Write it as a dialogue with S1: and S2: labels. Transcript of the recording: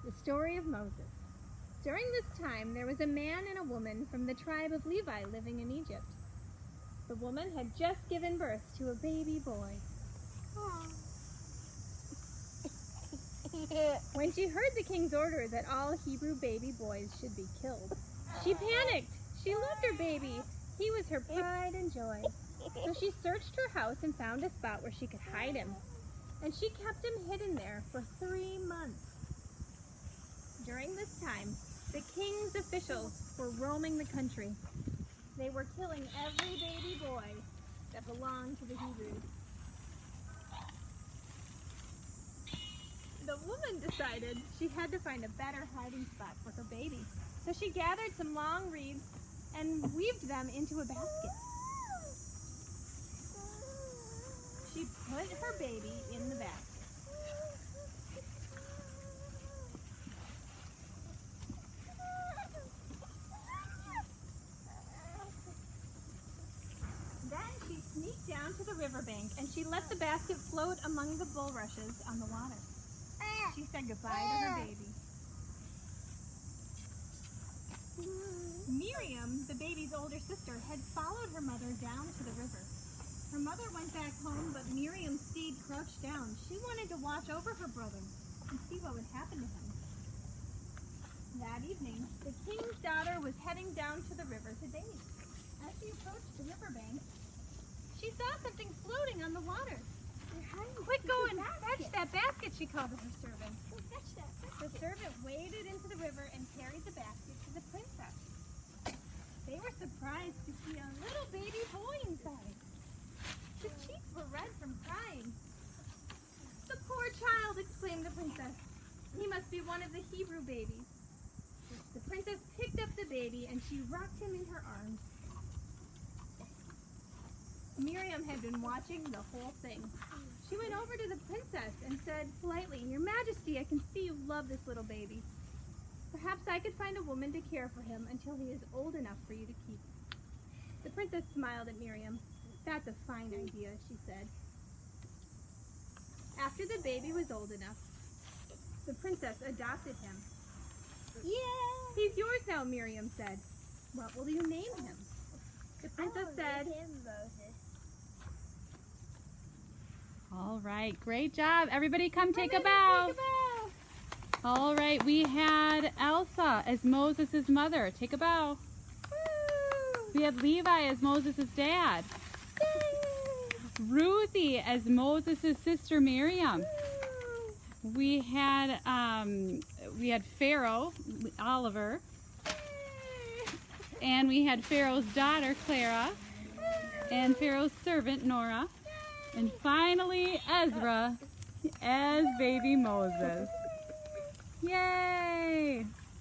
S1: The story of Moses. During this time, there was a man and a woman from the tribe of Levi living in Egypt. The woman had just given birth to a baby boy. When she heard the king's order that all Hebrew baby boys should be killed, she panicked. She loved her baby. He was her pride and joy. So she searched her house and found a spot where she could hide him. And she kept him hidden there for 3 months. During this time, the king's officials were roaming the country. They were killing every baby boy that belonged to the Hebrews. The woman decided she had to find a better hiding spot for her baby. So she gathered some long reeds and weaved them into a basket. She put her baby in the basket. Then she sneaked down to the riverbank and she let the basket float among the bulrushes on the water. She said goodbye to her baby. Miriam, the baby's older sister, had followed her mother down to the river. Her mother went back home, but Miriam stayed crouched down. She wanted to watch over her brother and see what would happen to him. That evening, the king's daughter was heading down to the river to bathe. As she approached the riverbank, she saw something floating on the water. "Quick, go and fetch that basket," she called to her servant. The servant waded into the river and carried the basket to the princess. They were surprised to see a little baby boy inside. His cheeks were red from crying. "The poor child," exclaimed the princess. "He must be one of the Hebrew babies." The princess picked up the baby and she rocked him in her arms. Miriam had been watching the whole thing. She went over to the princess and said politely, "Your Majesty, I can see you love this little baby. Perhaps I could find a woman to care for him until he is old enough for you to keep." The princess smiled at Miriam. "That's a fine idea," she said. After the baby was old enough, the princess adopted him. "Yeah, he's yours now," Miriam said. "What will you name him?" The princess said,
S2: Moses.
S3: All right, great job. Everybody come take a bow. All right, we had Elsa as Moses' mother. Take a bow.
S1: "Woo!"
S3: We had Levi as Moses' dad.
S1: Yay!
S3: Ruthie as Moses' sister Miriam.
S1: Woo!
S3: We had Pharaoh, Oliver, and we had Pharaoh's daughter Clara, and Pharaoh's servant Nora, and finally Ezra as baby Moses. Yay!